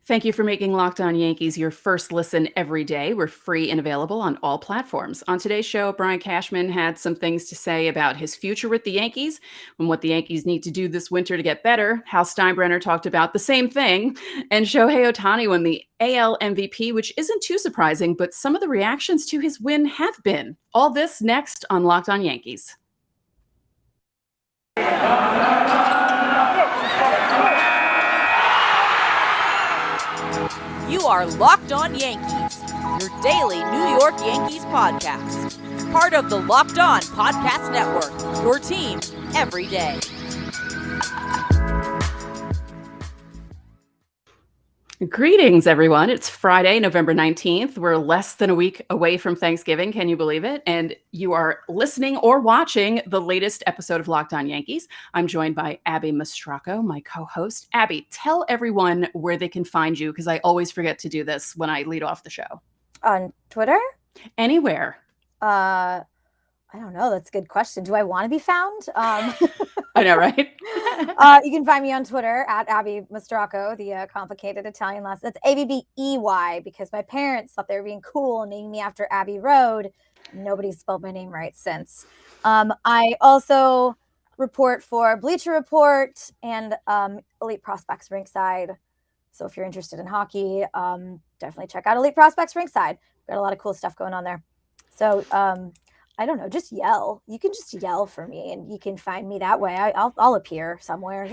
Thank you for making Locked On Yankees your first listen every day. We're free and available on all platforms. On today's show, Brian Cashman had some things to say about his future with the Yankees and what the Yankees need to do this winter to get better. Hal Steinbrenner talked about the same thing. And Shohei Ohtani won the AL MVP, which isn't too surprising, but some of the reactions to his win have been. All this next on Locked On Yankees. You are Locked On Yankees, your daily New York Yankees podcast. Part of the Locked On Podcast Network, your team every day. Greetings, everyone. It's Friday, November 19th. We're less than a week away from Thanksgiving. Can you believe it? And you are listening or watching the latest episode of Locked On Yankees. I'm joined by Abbey Mastracco, my co-host. Abbey, tell everyone where they can find you, because I always forget to do this when I lead off the show. On Twitter? Anywhere. I don't know. That's a good question. Do I want to be found? I know, right? You can find me on Twitter at Abbey Mastracco, the complicated Italian last. That's Abbey, because my parents thought they were being cool and naming me after Abbey Road. Nobody's spelled my name right since. I also report for Bleacher Report and Elite Prospects Rinkside. So if you're interested in hockey, definitely check out Elite Prospects Rinkside. Got a lot of cool stuff going on there. So I don't know, just yell. You can just yell for me and you can find me that way. I'll appear somewhere,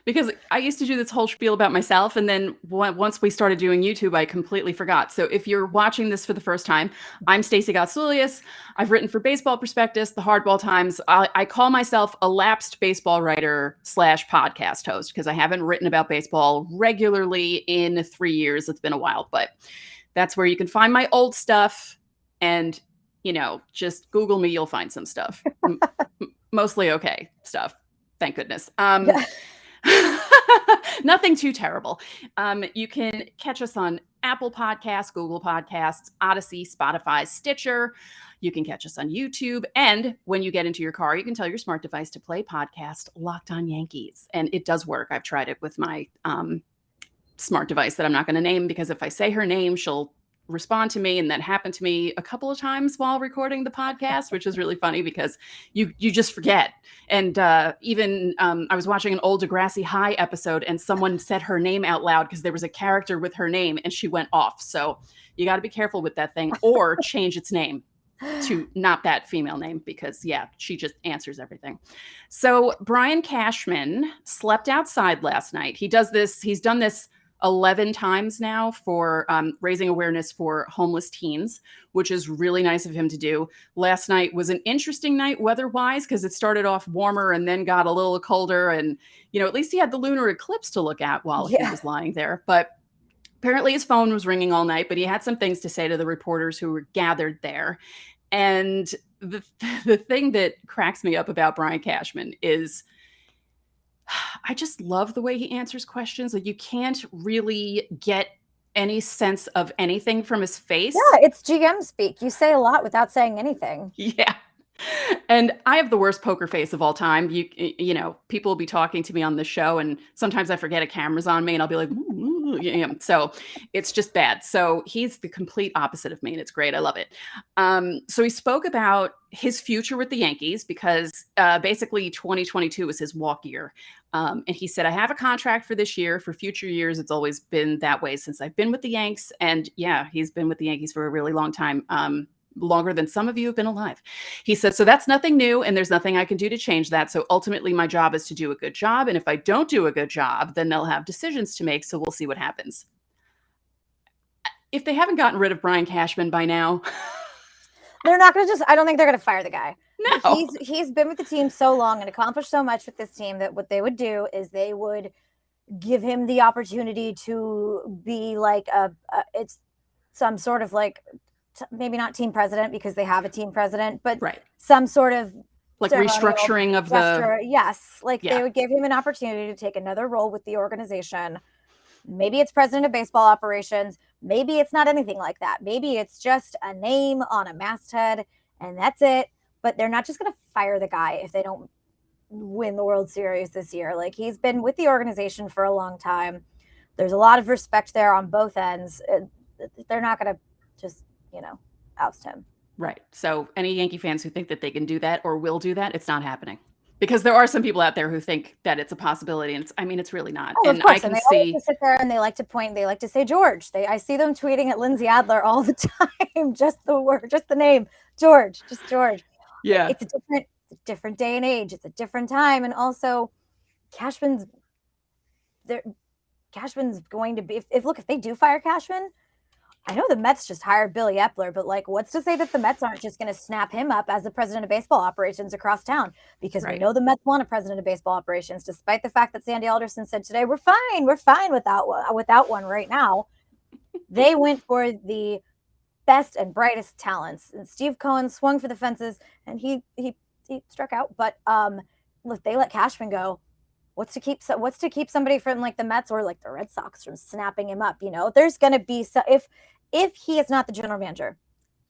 Because I used to do this whole spiel about myself, and then once we started doing YouTube, I completely forgot. So if you're watching this for the first time, I'm Stacey Gotsulias. I've written for Baseball Prospectus, the Hardball Times. I call myself a lapsed baseball writer / podcast host because I haven't written about baseball regularly in 3 years. It's been a while, but that's where you can find my old stuff. And, just Google me, you'll find some stuff. Mostly okay stuff. Thank goodness. Nothing too terrible. You can catch us on Apple Podcasts, Google Podcasts, Odyssey, Spotify, Stitcher. You can catch us on YouTube. And when you get into your car, you can tell your smart device to play podcast Locked On Yankees. And it does work. I've tried it with my smart device that I'm not going to name, because if I say her name, she'll respond to me. And that happened to me a couple of times while recording the podcast, which is really funny because you just forget. And even I was watching an old Degrassi High episode and someone said her name out loud because there was a character with her name and she went off. So you got to be careful with that thing, or change its name to not that female name, because she just answers everything. So Brian Cashman slept outside last night. He's done this 11 times now for raising awareness for homeless teens, which is really nice of him to do. Last night was an interesting night weather-wise because it started off warmer and then got a little colder. And, at least he had the lunar eclipse to look at while he was lying there. But apparently his phone was ringing all night, but he had some things to say to the reporters who were gathered there. And the thing that cracks me up about Brian Cashman is I just love the way he answers questions. Like, you can't really get any sense of anything from his face. Yeah, it's GM speak. You say a lot without saying anything. Yeah. And I have the worst poker face of all time. People will be talking to me on the show, and sometimes I forget a camera's on me, and I'll be like, ooh, yeah. So it's just bad. So he's the complete opposite of me, and it's great. I love it. So he spoke about his future with the Yankees because basically 2022 was his walk year. And he said, I have a contract for this year. For future years, it's always been that way since I've been with the Yanks. And he's been with the Yankees for a really long time. Longer than some of you have been alive. He said, so that's nothing new, and there's nothing I can do to change that. So ultimately, my job is to do a good job. And if I don't do a good job, then they'll have decisions to make. So we'll see what happens. If they haven't gotten rid of Brian Cashman by now, they're not going to I don't think they're going to fire the guy. No. He's been with the team so long and accomplished so much with this team that what they would do is they would give him the opportunity to be like it's some sort of like, maybe not team president because they have a team president, but some sort of like restructuring of the. Yes. They would give him an opportunity to take another role with the organization. Maybe it's president of baseball operations. Maybe it's not anything like that. Maybe it's just a name on a masthead and that's it. But they're not just going to fire the guy if they don't win the World Series this year. Like, he's been with the organization for a long time. There's a lot of respect there on both ends. They're not going to just, oust him. Right. So any Yankee fans who think that they can do that or will do that, it's not happening. Because there are some people out there who think that it's a possibility, and it's really not. Oh, and of course. I can They see like to sit there and they like to point. They like to say George. I see them tweeting at Lindsay Adler all the time. Just the name, George. Just George. Yeah. It's a different day and age. It's a different time, and also Cashman's going to be. If they do fire Cashman, I know the Mets just hired Billy Epler, but like, what's to say that the Mets aren't just going to snap him up as the president of baseball operations across town? Because we know the Mets want a president of baseball operations, despite the fact that Sandy Alderson said today, we're fine without one right now. They went for the best and brightest talents, and Steve Cohen swung for the fences, and he struck out. But if they let Cashman go, what's to keep somebody from like the Mets or like the Red Sox from snapping him up? There's going to be if he is not the general manager,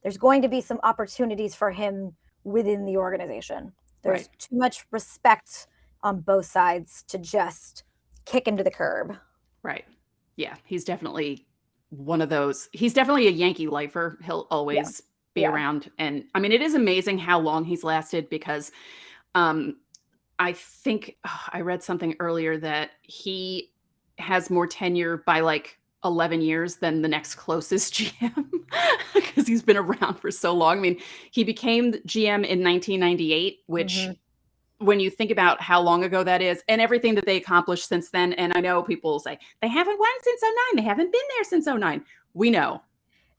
there's going to be some opportunities for him within the organization. There's too much respect on both sides to just kick him to the curb. Right. Yeah, he's definitely one of those. He's definitely a Yankee lifer. He'll always be around. And it is amazing how long he's lasted, because I think I read something earlier that he has more tenure by like 11 years than the next closest GM, because he's been around for so long. He became GM in 1998, which when you think about how long ago that is and everything that they accomplished since then. And I know people will say they haven't won since 2009. They haven't been there since 2009. We know.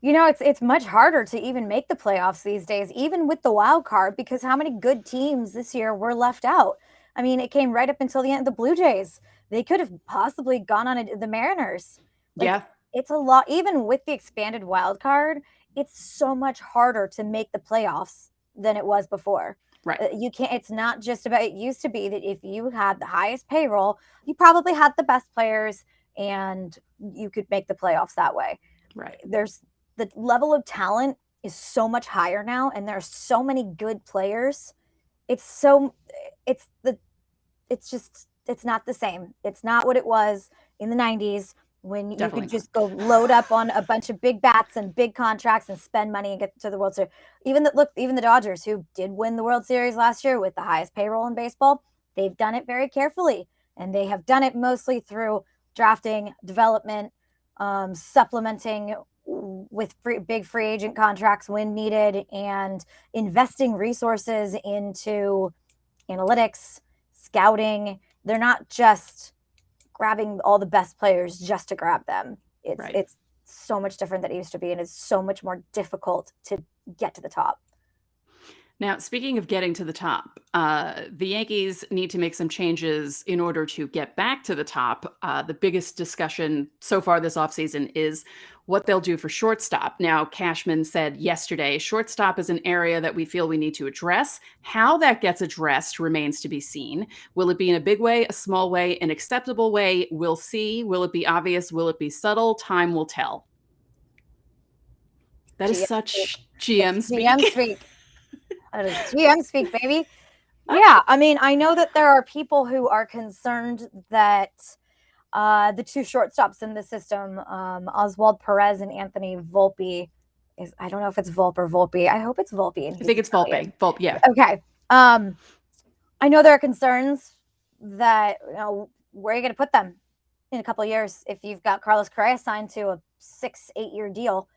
It's much harder to even make the playoffs these days, even with the wild card, because how many good teams this year were left out? It came right up until the end of the Blue Jays. They could have possibly gone on the Mariners. It's a lot. Even with the expanded wild card, it's so much harder to make the playoffs than it was before. Right. You can't. It's not just about. It used to be that if you had the highest payroll, you probably had the best players, and you could make the playoffs that way. Right. The level of talent is so much higher now, and there are so many good players. It's not the same. It's not what it was in the 90s when you could just go load up on a bunch of big bats and big contracts and spend money and get to the World Series. Even the Dodgers, who did win the World Series last year with the highest payroll in baseball, they've done it very carefully, and they have done it mostly through drafting, development, supplementing with big free agent contracts when needed, and investing resources into analytics, scouting. They're not just grabbing all the best players just to grab them. It's so much different than it used to be, and it's so much more difficult to get to the top. Now, speaking of getting to the top, the Yankees need to make some changes in order to get back to the top. The biggest discussion so far this offseason is what they'll do for shortstop. Now, Cashman said yesterday, shortstop is an area that we feel we need to address. How that gets addressed remains to be seen. Will it be in a big way, a small way, an acceptable way? We'll see. Will it be obvious? Will it be subtle? Time will tell. That is such GM speak. GM speak. That is GM speak, baby. Yeah, I know that there are people who are concerned that the two shortstops in the system, Oswald Perez and Anthony Volpe, I don't know if it's Volpe or Volpe. I hope it's Volpe. I think it's Volpe. Volpe, yeah. Okay. I know there are concerns that, where are you going to put them in a couple of years if you've got Carlos Correa signed to a 6-8 year deal?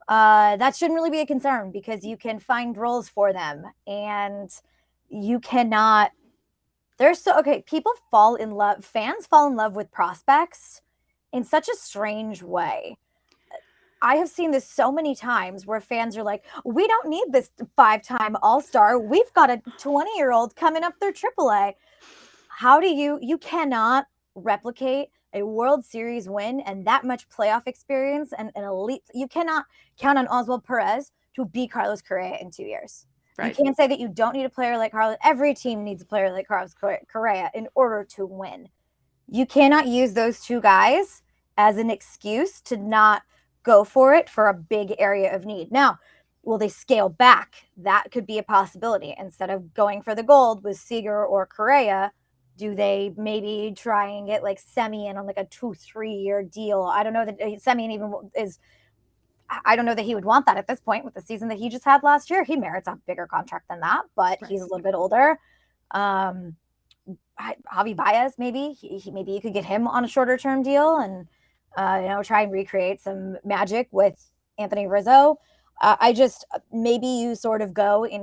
That shouldn't really be a concern, because you can find roles for them, and you cannot. Fans fall in love with prospects in such a strange way. I have seen this so many times where fans are like, we don't need this 5-time All-Star. We've got a 20-year-old coming up through AAA. How do you cannot replicate a World Series win and that much playoff experience and an elite. You cannot count on Oswald Perez to beat Carlos Correa in 2 years. Right. You can't say that you don't need a player like Carlos. Every team needs a player like Carlos Correa in order to win. You cannot use those two guys as an excuse to not go for it for a big area of need. Now, will they scale back? That could be a possibility. Instead of going for the gold with Seager or Correa, do they maybe try and get like Semien on like a 2-3 year deal? I don't know that Semien even is. I don't know that he would want that at this point with the season that he just had last year. He merits a bigger contract than that, but Right. he's a little bit older. Javi Baez, maybe maybe you could get him on a shorter term deal and try and recreate some magic with Anthony Rizzo. Maybe you sort of go in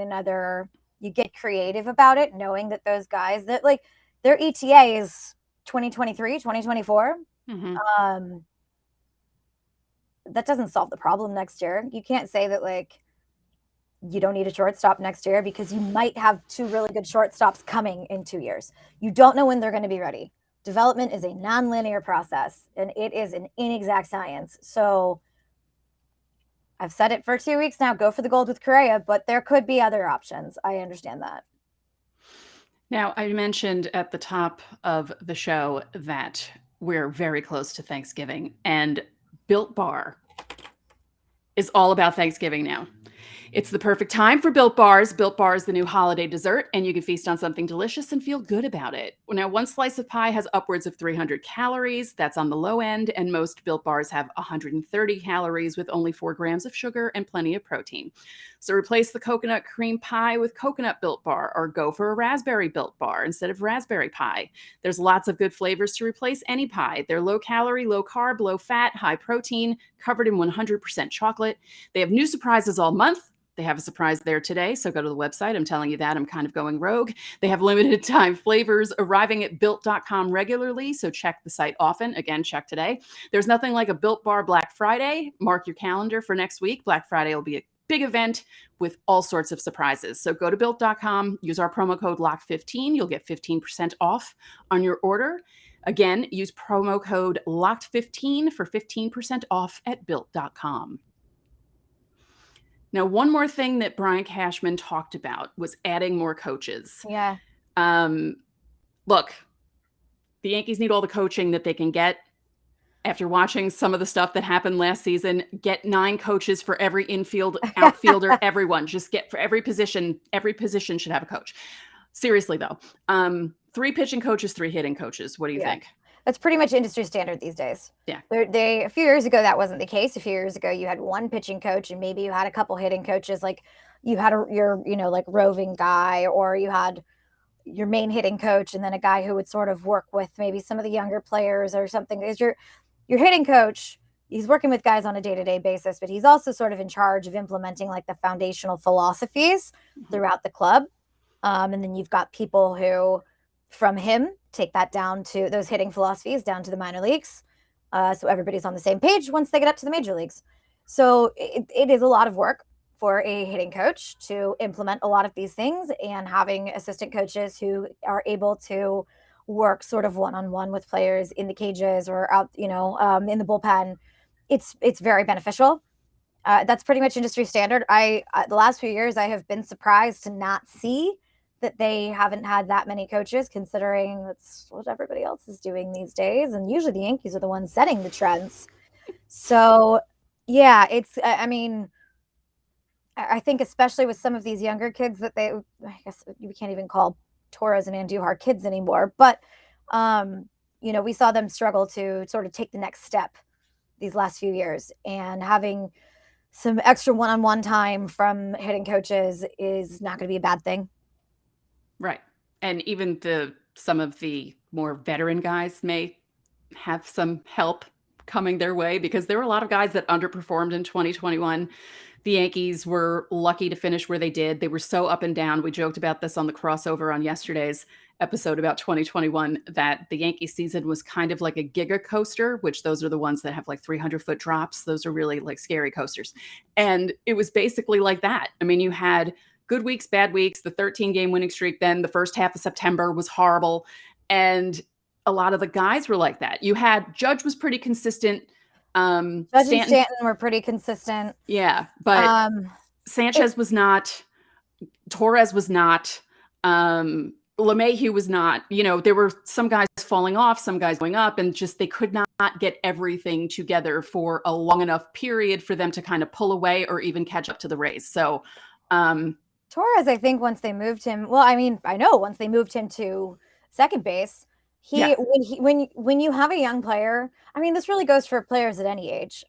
you get creative about it, knowing that those guys that like their ETA is 2023, 2024. Mm-hmm. That doesn't solve the problem next year. You can't say that like you don't need a shortstop next year because you might have 2 really good shortstops coming in 2 years. You don't know when they're going to be ready. Development is a non-linear process and it is an inexact science. So I've said it for 2 weeks now, go for the gold with Correa, but there could be other options. I understand that. Now, I mentioned at the top of the show that we're very close to Thanksgiving, and Built Bar is all about Thanksgiving now. It's the perfect time for Built Bars. Built Bar is the new holiday dessert, and you can feast on something delicious and feel good about it. Now, one slice of pie has upwards of 300 calories. That's on the low end, and most Built Bars have 130 calories with only 4 grams of sugar and plenty of protein. So replace the coconut cream pie with coconut Built Bar, or go for a raspberry Built Bar instead of raspberry pie. There's lots of good flavors to replace any pie. They're low calorie, low carb, low fat, high protein, covered in 100% chocolate. They have new surprises all month. They have a surprise there today, so go to the website. I'm telling you that. I'm kind of going rogue. They have limited time flavors arriving at Built.com regularly, so check the site often. Again, check today. There's nothing like a Built Bar Black Friday. Mark your calendar for next week. Black Friday will be a big event with all sorts of surprises. So go to Built.com, use our promo code LOCKED15. You'll get 15% off on your order. Again, use promo code LOCKED15 for 15% off at Built.com. Now, one more thing that Brian Cashman talked about was adding more coaches. Yeah. Look, the Yankees need all the coaching that they can get. After watching some of the stuff that happened last season, get 9 coaches for every infield, outfielder, everyone. Just get for every position should have a coach. Seriously, though. 3 pitching coaches, 3 hitting coaches. What do you think? That's pretty much industry standard these days. Yeah. A few years ago, that wasn't the case. A few years ago, you had 1 pitching coach and maybe you had a couple hitting coaches. Like you had your like roving guy, or you had your main hitting coach and then a guy who would sort of work with maybe some of the younger players or something. Is your hitting coach, he's working with guys on a day-to-day basis, but he's also sort of in charge of implementing like the foundational philosophies throughout the club. And then you've got people who from him take that down to those hitting philosophies down to the minor leagues. So everybody's on the same page once they get up to the major leagues. So it is a lot of work for a hitting coach to implement a lot of these things, and having assistant coaches who are able to work sort of one-on-one with players in the cages or out, in the bullpen. It's very beneficial. That's pretty much industry standard. The last few years, I have been surprised to not see that they haven't had that many coaches, considering that's what everybody else is doing these days. And usually the Yankees are the ones setting the trends. So yeah, I think especially with some of these younger kids that I guess you can't even call Torres and Andujar kids anymore, but we saw them struggle to sort of take the next step these last few years, and having some extra one-on-one time from hitting coaches is not going to be a bad thing. Right. And even some of the more veteran guys may have some help coming their way, because there were a lot of guys that underperformed in 2021. The Yankees were lucky to finish where they did. They were so up and down. We joked about this on the crossover on yesterday's episode about 2021, that the Yankee season was kind of like a giga coaster, which those are the ones that have like 300-foot drops. Those are really like scary coasters. And it was basically like that. I mean, you had good weeks, bad weeks, the 13-game winning streak. Then the first half of September was horrible. And a lot of the guys were like that. You had Judge was pretty consistent. Judge and Stanton were pretty consistent. Yeah, but Sanchez was not. Torres was not. LeMahieu was not. There were some guys falling off, some guys going up, and just they could not not get everything together for a long enough period for them to kind of pull away or even catch up to the Rays. So Torres, I think once they moved him, well, I mean, I know once they moved him to second base, Yeah. when you have a young player, I mean, this really goes for players at any age.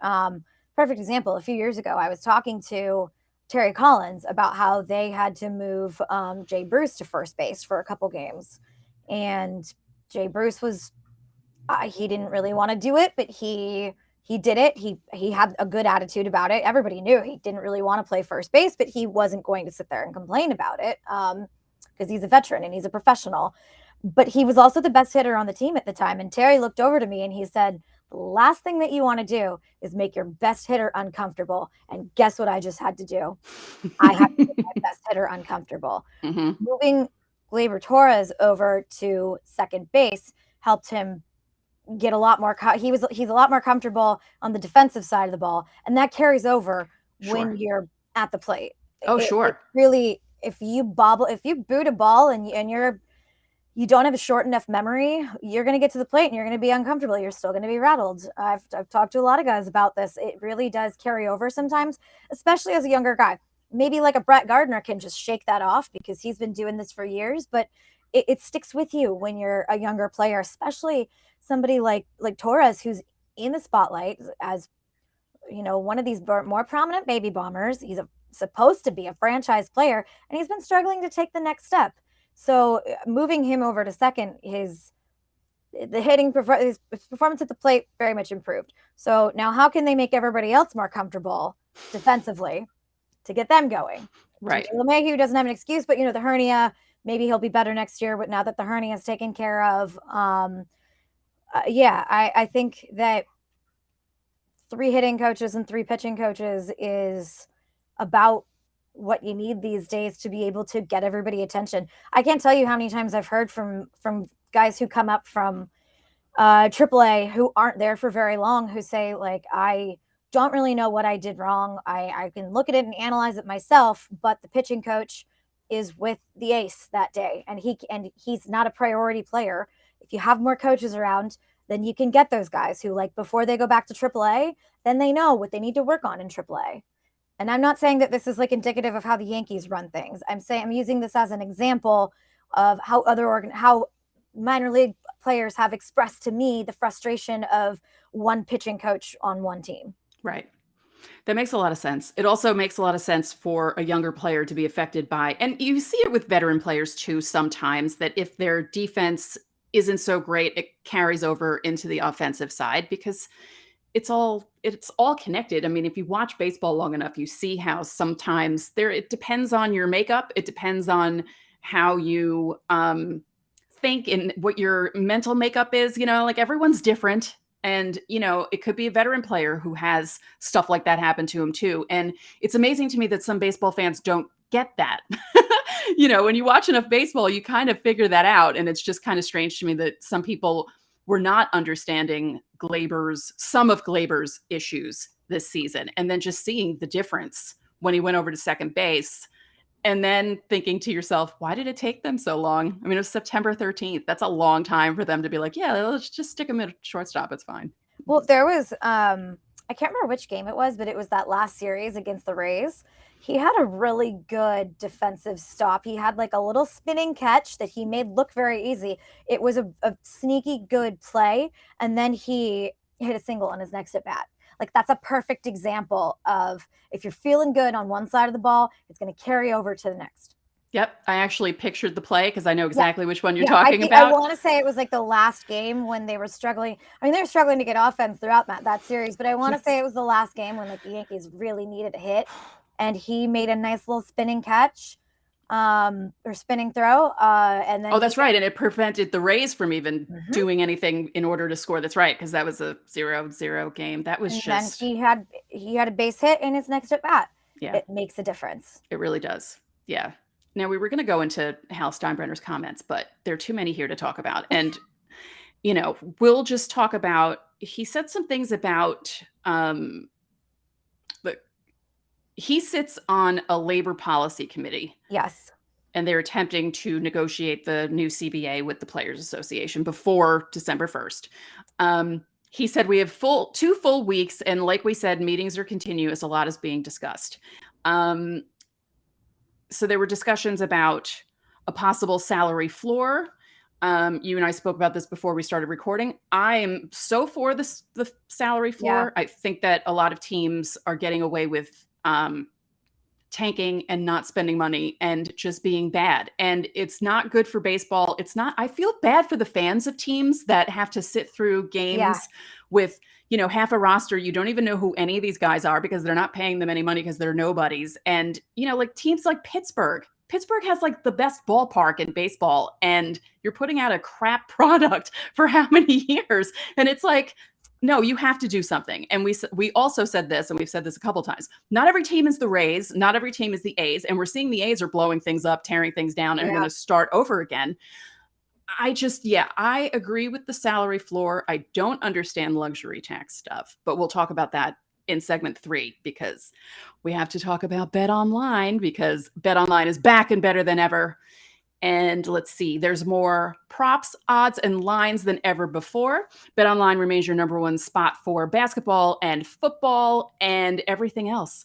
Perfect example. A few years ago, I was talking to Terry Collins about how they had to move Jay Bruce to first base for a couple games, and Jay Bruce was he didn't really want to do it, but he did it. He had a good attitude about it. Everybody knew he didn't really want to play first base, but he wasn't going to sit there and complain about it because he's a veteran and he's a professional. But he was also the best hitter on the team at the time. And Terry looked over to me and he said, the last thing that you want to do is make your best hitter uncomfortable. And guess what I just had to do? I had to make my best hitter uncomfortable. Mm-hmm. Moving Gleyber Torres over to second base helped him get a lot more he's a lot more comfortable on the defensive side of the ball, and that carries over when you're at the plate. Sure. Really, if you boot a ball and you don't have a short enough memory, you're going to get to the plate and you're going to be uncomfortable. You're still going to be rattled. I've talked to a lot of guys about this. It really does carry over sometimes, especially as a younger guy. Maybe like a Brett Gardner can just shake that off because he's been doing this for years, but it sticks with you when you're a younger player, especially somebody like Torres, who's in the spotlight as, you know, one of these more prominent baby bombers. He's supposed to be a franchise player, and he's been struggling to take the next step. So moving him over to second, his performance at the plate very much improved. So now how can they make everybody else more comfortable defensively to get them going? Right. LeMahieu doesn't have an excuse, but, you know, the hernia, maybe he'll be better next year, but now that the hernia is taken care of, I think that 3 hitting coaches and 3 pitching coaches is about what you need these days to be able to get everybody attention. I can't tell you how many times I've heard from guys who come up from AAA who aren't there for very long, who say, like, I don't really know what I did wrong. I can look at it and analyze it myself, but the pitching coach is with the ace that day, and he's not a priority player. If you have more coaches around, then you can get those guys who, like, before they go back to AAA, then they know what they need to work on in AAA. And I'm not saying that this is like indicative of how the Yankees run things. I'm using this as an example of how how minor league players have expressed to me the frustration of one pitching coach on one team. Right. That makes a lot of sense. It also makes a lot of sense for a younger player to be affected by, and you see it with veteran players too sometimes, that if their defense isn't so great, it carries over into the offensive side because it's all connected. I mean, if you watch baseball long enough, you see how sometimes it depends on your makeup. It depends on how you think and what your mental makeup is, you know, like everyone's different. And, you know, it could be a veteran player who has stuff like that happen to him too. And it's amazing to me that some baseball fans don't get that. You know, when you watch enough baseball, you kind of figure that out. And it's just kind of strange to me that some people were not understanding some of Gleyber's issues this season. And then just seeing the difference when he went over to second base and then thinking to yourself, why did it take them so long? I mean, it was September 13th. That's a long time for them to be like, yeah, let's just stick him at shortstop. It's fine. Well, there was, I can't remember which game it was, but it was that last series against the Rays. He had a really good defensive stop. He had like a little spinning catch that he made look very easy. It was a sneaky good play. And then he hit a single on his next at bat. Like, that's a perfect example of if you're feeling good on one side of the ball, it's going to carry over to the next. Yep. I actually pictured the play because I know exactly which one you're talking I about. want to say it was like the last game when they were struggling. I mean, they were struggling to get offense throughout that series, but I want to say it was the last game when, like, the Yankees really needed a hit, and he made a nice little spinning catch or spinning throw. And then that's right. And it prevented the Rays from even doing anything in order to score. That's right. Because that was a 0-0 game. That was just. Then he had a base hit in his next at bat. Yeah. It makes a difference. It really does. Yeah. Now, we were going to go into Hal Steinbrenner's comments, but there are too many here to talk about. And, you know, we'll just talk about, he said some things about, he sits on a labor policy committee. Yes. And they're attempting to negotiate the new CBA with the Players Association before December 1st. He said we have 2 full weeks, and like we said, meetings are continuous. A lot is being discussed. So there were discussions about a possible salary floor. You and I spoke about this before we started recording. I am so for the salary floor. I think that a lot of teams are getting away with tanking and not spending money and just being bad. And it's not good for baseball. I feel bad for the fans of teams that have to sit through games with, half a roster. You don't even know who any of these guys are because they're not paying them any money because they're nobodies. And, like teams like Pittsburgh has like the best ballpark in baseball, and you're putting out a crap product for how many years? And it's like, no, you have to do something. And we also said this, and we've said this a couple times. Not every team is the Rays. Not every team is the A's. And we're seeing the A's are blowing things up, tearing things down, and going to start over again. I agree with the salary floor. I don't understand luxury tax stuff, but we'll talk about that in segment 3 because we have to talk about BetOnline because BetOnline is back and better than ever. And let's see, there's more props, odds, and lines than ever before. BetOnline remains your number one spot for basketball and football and everything else.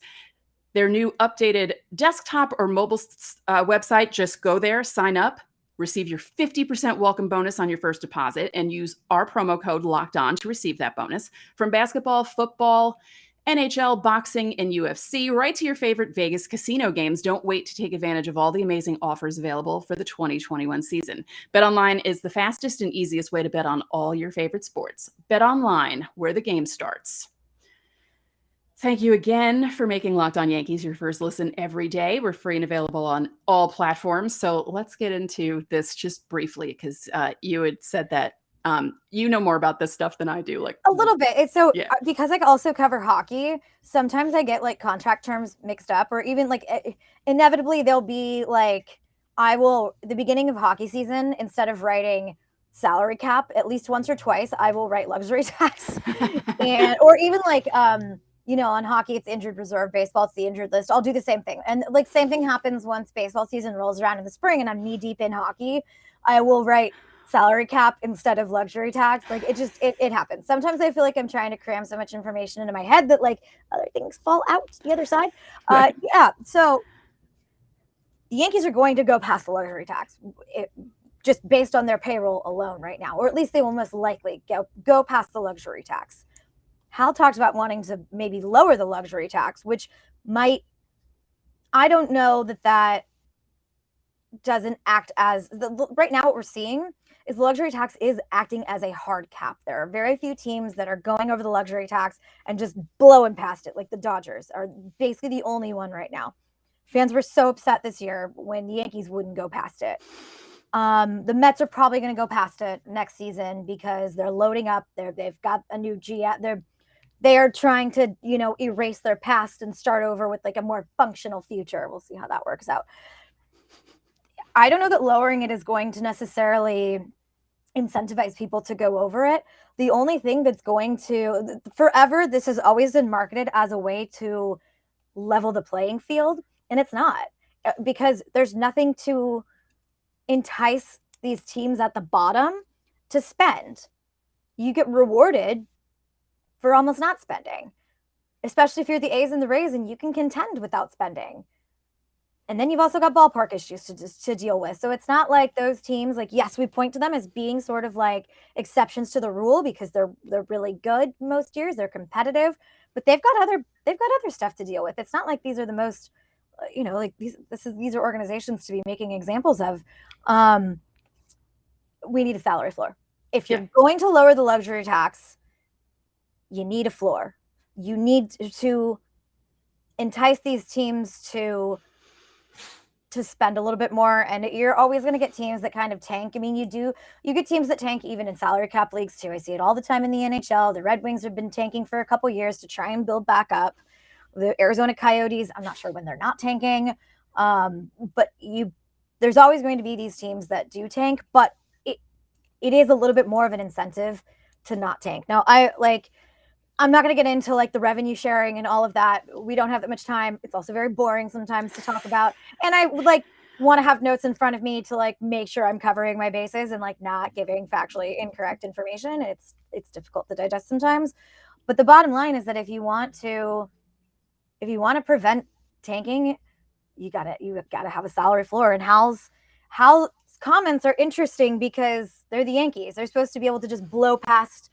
Their new updated desktop or mobile website, just go there, sign up, receive your 50% welcome bonus on your first deposit, and use our promo code LOCKEDON to receive that bonus. From basketball, football, NHL, boxing, and UFC, right to your favorite Vegas casino games. Don't wait to take advantage of all the amazing offers available for the 2021 season. BetOnline is the fastest and easiest way to bet on all your favorite sports. BetOnline, where the game starts. Thank you again for making Locked On Yankees your first listen every day. We're free and available on all platforms. So let's get into this just briefly because you had said that you know more about this stuff than I do. Like a little bit. It's so because I also cover hockey, sometimes I get like contract terms mixed up, or even like inevitably there'll be like, the beginning of hockey season, instead of writing salary cap at least once or twice, I will write luxury tax or even like, on hockey, it's injured reserve. Baseball, it's the injured list. I'll do the same thing. And like same thing happens once baseball season rolls around in the spring and I'm knee deep in hockey. I will write salary cap instead of luxury tax. Like it happens. Sometimes I feel like I'm trying to cram so much information into my head that like other things fall out the other side. Right. So the Yankees are going to go past the luxury tax just based on their payroll alone right now, or at least they will most likely go past the luxury tax. Hal talked about wanting to maybe lower the luxury tax, which I don't know that doesn't act as right now what we're seeing is the luxury tax is acting as a hard cap. There are very few teams that are going over the luxury tax and just blowing past it. Like the Dodgers are basically the only one right now. Fans were so upset this year when the Yankees wouldn't go past it. The Mets are probably going to go past it next season because they're loading up. They've got a new GM. They are trying to, erase their past and start over with like a more functional future. We'll see how that works out. I don't know that lowering it is going to necessarily incentivize people to go over it. The only thing that's going to forever, this has always been marketed as a way to level the playing field. And it's not, because there's nothing to entice these teams at the bottom to spend. You get rewarded for almost not spending, especially if you're the A's and the Rays and you can contend without spending. And then you've also got ballpark issues to deal with. So it's not like those teams, like, yes, we point to them as being sort of like exceptions to the rule because they're really good most years. They're competitive, but they've got other stuff to deal with. It's not like these are the most, these are organizations to be making examples of. We need a salary floor. If you're going to lower the luxury tax, you need a floor. You need to entice these teams to spend a little bit more, and you're always going to get teams that kind of tank. I mean, you get teams that tank even in salary cap leagues too. I see it all the time in the NHL. The Red Wings have been tanking for a couple years to try and build back up. The Arizona Coyotes, I'm not sure when they're not tanking, but there's always going to be these teams that do tank, but it is a little bit more of an incentive to not tank. Now, I'm not going to get into like the revenue sharing and all of that. We don't have that much time. It's also very boring sometimes to talk about. And I would want to have notes in front of me to make sure I'm covering my bases and not giving factually incorrect information. It's it's difficult to digest sometimes. But the bottom line is that if you want to prevent tanking, you gotta have a salary floor. And Hal's comments are interesting because they're the Yankees. They're supposed to be able to just blow past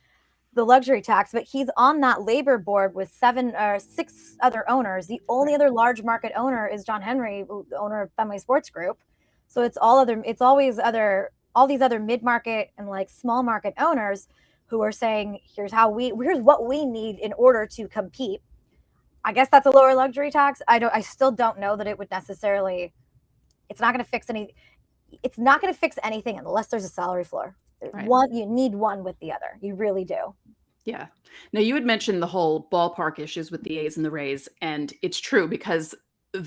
the luxury tax, but he's on that labor board with 7 or 6 other owners. The only other large market owner is John Henry, owner of Fenway Sports Group. So it's all these other mid-market and like small market owners who are saying, here's what we need in order to compete. I guess that's a lower luxury tax. I still don't know that it would necessarily, it's not going to fix anything unless there's a salary floor. Right. You need one with the other. You really do. Yeah. Now, you had mentioned the whole ballpark issues with the A's and the Rays, and it's true because I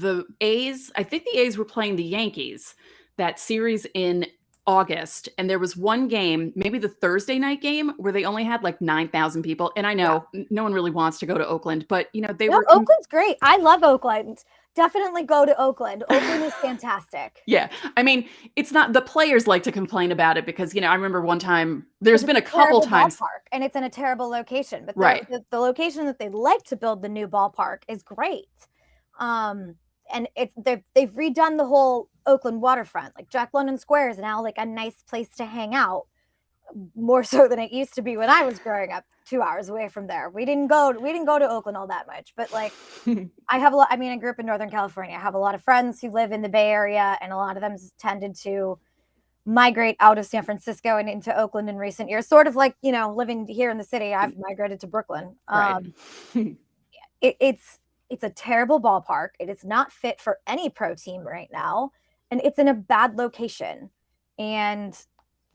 think the A's were playing the Yankees that series in August, and there was one game, maybe the Thursday night game, where they only had like 9,000 people. And I know no one really wants to go to Oakland, but Oakland's great. I love Oakland. Definitely go to Oakland. Oakland is fantastic. Yeah. I mean, it's not, the players like to complain about it because, I remember one time, there's been a couple times. Ballpark, and it's in a terrible location. But right. the location that they like to build the new ballpark is great. And they've redone the whole Oakland waterfront. Like Jack London Square is now like a nice place to hang out, more so than it used to be when I was growing up 2 hours away from there. We didn't go to Oakland all that much, but like I grew up in Northern California. I have a lot of friends who live in the Bay Area, and a lot of them tended to migrate out of San Francisco and into Oakland in recent years. Sort of like, living here in the city, I've migrated to Brooklyn. Right. It's a terrible ballpark. It is not fit for any pro team right now, and it's in a bad location. And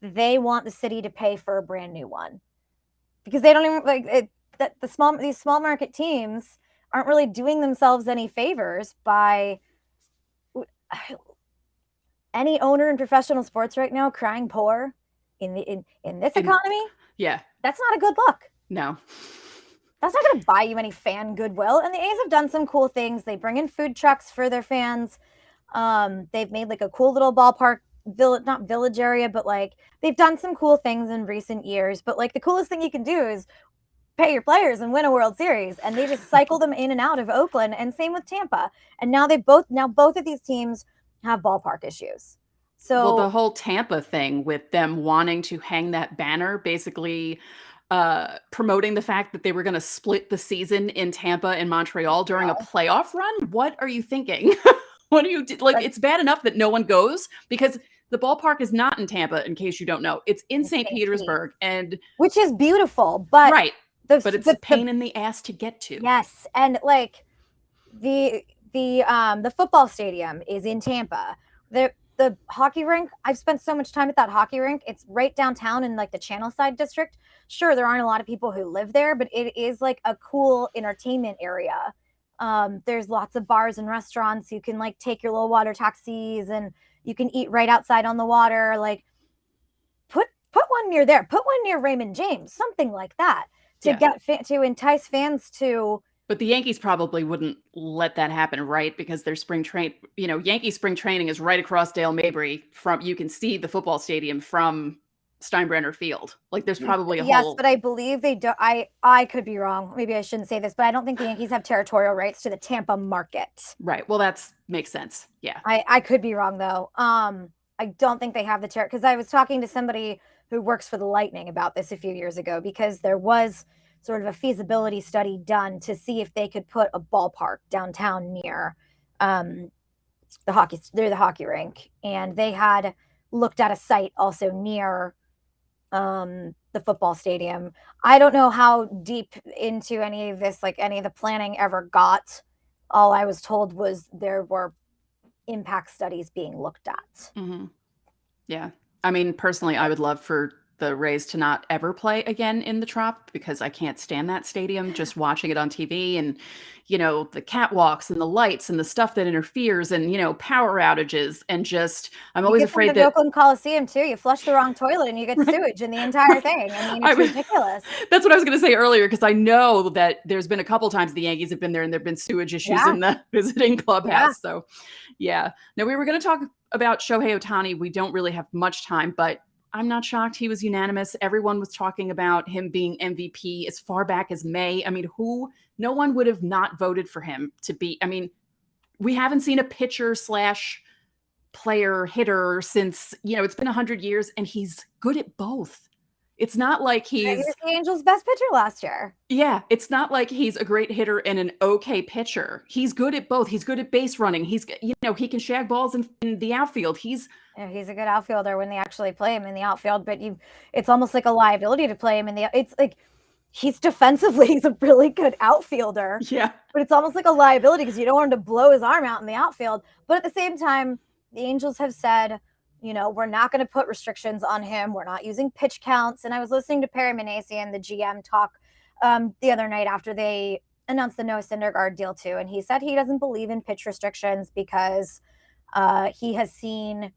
they want the city to pay for a brand new one because they don't even like it. That these small market teams aren't really doing themselves any favors by any owner in professional sports right now crying poor in this economy. Yeah, that's not a good look. No. That's not going to buy you any fan goodwill. And the A's have done some cool things. They bring in food trucks for their fans. They've made like a cool little ballpark not village area, but like they've done some cool things in recent years. But like the coolest thing you can do is pay your players and win a World Series. And they just cycle them in and out of Oakland, and same with Tampa. And now both of these teams have ballpark issues. So the whole Tampa thing with them wanting to hang that banner, basically promoting the fact that they were going to split the season in Tampa and Montreal during a playoff run. What are you thinking? What do you do? Like, it's bad enough that no one goes because the ballpark is not in Tampa, in case you don't know. It's in St. Petersburg, and which is beautiful, but right. But it's a pain in the ass to get to. Yes, and like the football stadium is in Tampa. The hockey rink, I've spent so much time at that hockey rink. It's right downtown in like the Channel Side district. Sure, there aren't a lot of people who live there, but it is like a cool entertainment area. There's lots of bars and restaurants. You can like take your little water taxis, and you can eat right outside on the water. Like put one near there. Put one near Raymond James, something like that to entice fans to. But the Yankees probably wouldn't let that happen, right? Because their Yankee spring training is right across Dale Mabry you can see the football stadium from Steinbrenner Field. Like there's probably a whole. Yes, but I believe they do. I could be wrong. Maybe I shouldn't say this, but I don't think the Yankees have territorial rights to the Tampa market. Right. Well, makes sense. Yeah. I could be wrong though. I don't think they have the because I was talking to somebody who works for the Lightning about this a few years ago, because there was sort of a feasibility study done to see if they could put a ballpark downtown near the hockey rink. And they had looked at a site also near the football stadium. I don't know how deep into any of this, like any of the planning ever got. All I was told was there were impact studies being looked at. Mm-hmm. Yeah. I mean, personally, I would love for the Rays to not ever play again in the Trop, because I can't stand that stadium, just watching it on TV, and, the catwalks and the lights and the stuff that interferes, and, power outages, and just, I'm always afraid that Oakland Coliseum too, you flush the wrong toilet and you get sewage in the entire thing. I mean, it's ridiculous. That's what I was going to say earlier, because I know that there's been a couple times the Yankees have been there and there've been sewage issues in the visiting clubhouse. Yeah. So yeah. Now, we were going to talk about Shohei Ohtani. We don't really have much time, but I'm not shocked. He was unanimous. Everyone was talking about him being MVP as far back as May. I mean, no one would have not voted for him to be. I mean, we haven't seen a pitcher slash player hitter since, it's been 100 years, and he's good at both. It's not like He he's was the Angels' best pitcher last year. Yeah, it's not like he's a great hitter and an okay pitcher. He's good at both. He's good at base running. He can shag balls in the outfield. He's a good outfielder when they actually play him in the outfield, but it's almost like a liability to play him it's like he's defensively, he's a really good outfielder. Yeah. But it's almost like a liability because you don't want him to blow his arm out in the outfield. But at the same time, the Angels have said, we're not going to put restrictions on him. We're not using pitch counts. And I was listening to Perry Minasian, the GM, talk the other night after they announced the Noah Syndergaard deal too. And he said he doesn't believe in pitch restrictions because he has seen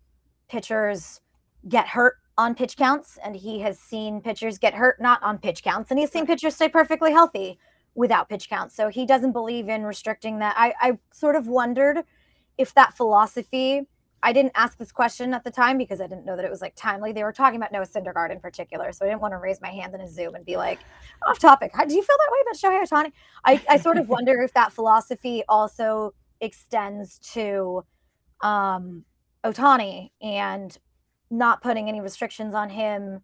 pitchers get hurt on pitch counts, and he has seen pitchers get hurt not on pitch counts, and he's seen pitchers stay perfectly healthy without pitch counts. So he doesn't believe in restricting that. I sort of wondered if that philosophy, I didn't ask this question at the time because I didn't know that it was like timely. They were talking about Noah Syndergaard in particular, so I didn't want to raise my hand in a Zoom and be like, off topic. Do you feel that way about Shohei Ohtani? I sort of wonder if that philosophy also extends to Ohtani and not putting any restrictions on him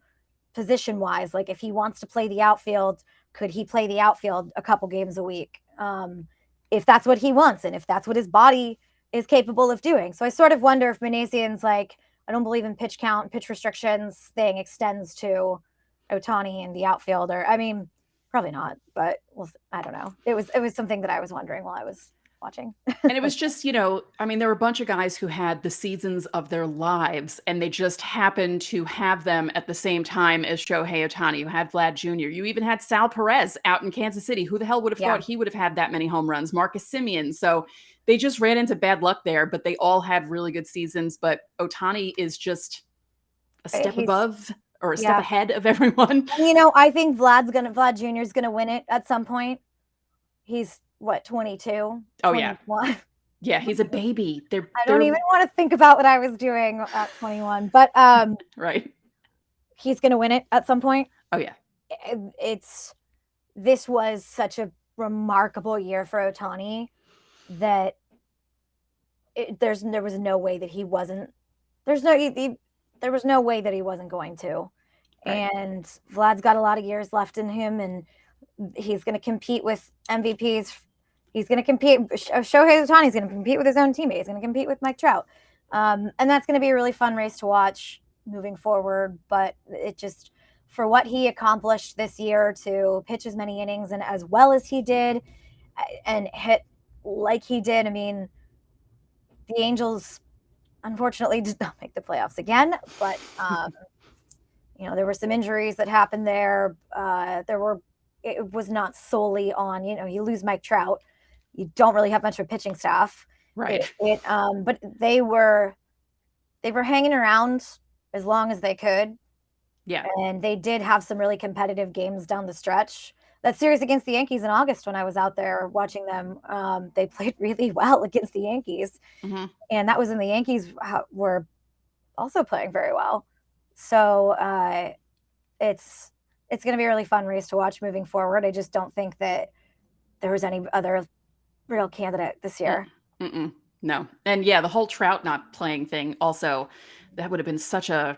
position-wise. Like if he wants to play the outfield, could he play the outfield a couple games a week? If that's what he wants and if that's what his body is capable of doing. So I sort of wonder if Minasian's like, I don't believe in pitch count, pitch restrictions thing extends to Ohtani and the outfielder. I mean, probably not, but I don't know. It was something that I was wondering while I was watching. And it was just, there were a bunch of guys who had the seasons of their lives, and they just happened to have them at the same time as Shohei Ohtani. You had Vlad Jr. You even had Sal Perez out in Kansas City. Who the hell would have thought he would have had that many home runs? Marcus Semien. So they just ran into bad luck there, but they all had really good seasons. But Ohtani is just a step above or a step ahead of everyone. I think Vlad Jr. is gonna win it at some point. He's 22? Oh 21. Yeah. Yeah, he's a baby. I don't even want to think about what I was doing at 21, but right. He's going to win it at some point. Oh yeah. This was such a remarkable year for Ohtani that there was no way that he wasn't. There was no way that he wasn't going to. Right. And Vlad's got a lot of years left in him, and he's going to compete with MVPs. He's going to compete. Shohei Ohtani is going to compete with his own teammate. He's going to compete with Mike Trout. And that's going to be a really fun race to watch moving forward. But it just, for what he accomplished this year, to pitch as many innings and as well as he did and hit like he did. I mean, the Angels unfortunately did not make the playoffs again. But, there were some injuries that happened there. It was not solely on, you lose Mike Trout. You don't really have much of a pitching staff. Right. But they were hanging around as long as they could. Yeah. And they did have some really competitive games down the stretch. That series against the Yankees in August, when I was out there watching them, they played really well against the Yankees. Mm-hmm. And that was when the Yankees were also playing very well. So it's going to be a really fun race to watch moving forward. I just don't think that there was any other real candidate this year. Mm-mm. No. And yeah, the whole Trout not playing thing also, that would have been such a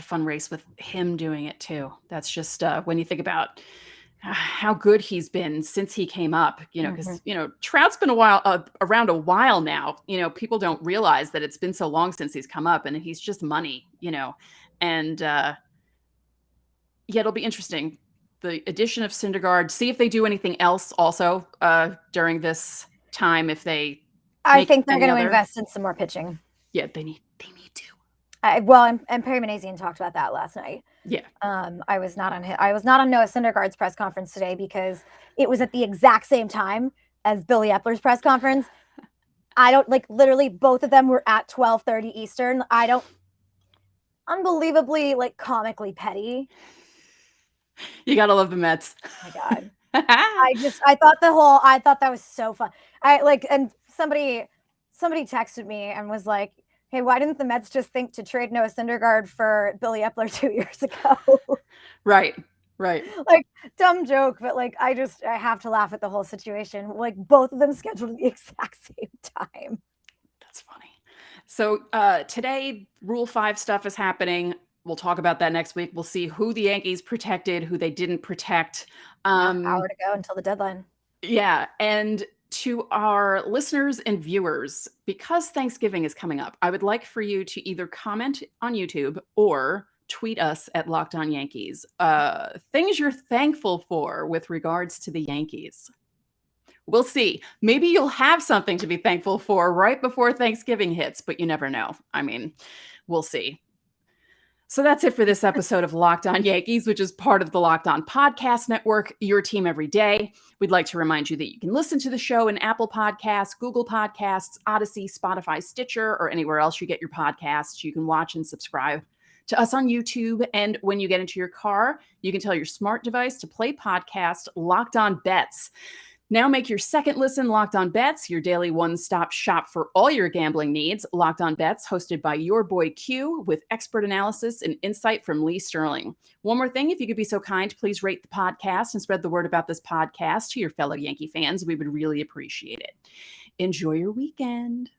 fun race with him doing it too. That's just when you think about how good he's been since he came up, because, Trout's been around a while now. People don't realize that it's been so long since he's come up, and he's just money, and it'll be interesting. The addition of Syndergaard, see if they do anything else also during this time. If they, I think they're going to invest in some more pitching. Yeah, they need to. And Perry Minasian talked about that last night. Yeah. I was not on Noah Syndergaard's press conference today because it was at the exact same time as Billy Epler's press conference. Literally both of them were at 12:30 Eastern. Unbelievably comically petty. You gotta love the Mets. Oh my God. I thought that was so fun. And somebody texted me and was like, Hey, why didn't the Mets just think to trade Noah Syndergaard for Billy Epler 2 years ago? Right. Like, dumb joke, but like I have to laugh at the whole situation. Like both of them scheduled at the exact same time. That's funny. So today, Rule 5 stuff is happening. We'll talk about that next week. We'll see who the Yankees protected, who they didn't protect. An hour to go until the deadline. Yeah. And to our listeners and viewers, because Thanksgiving is coming up, I would like for you to either comment on YouTube or tweet us at Locked On Yankees. Things you're thankful for with regards to the Yankees. We'll see. Maybe you'll have something to be thankful for right before Thanksgiving hits, but you never know. I mean, we'll see. So that's it for this episode of Locked On Yankees, which is part of the Locked On Podcast Network, your team every day. We'd like to remind you that you can listen to the show in Apple Podcasts, Google Podcasts, Odyssey, Spotify, Stitcher, or anywhere else you get your podcasts. You can watch and subscribe to us on YouTube. And when you get into your car, you can tell your smart device to play podcast Locked On Bets. Now make your second listen Locked On Bets, your daily one-stop shop for all your gambling needs. Locked On Bets, hosted by your boy Q, with expert analysis and insight from Lee Sterling. One more thing, if you could be so kind, please rate the podcast and spread the word about this podcast to your fellow Yankee fans. We would really appreciate it. Enjoy your weekend.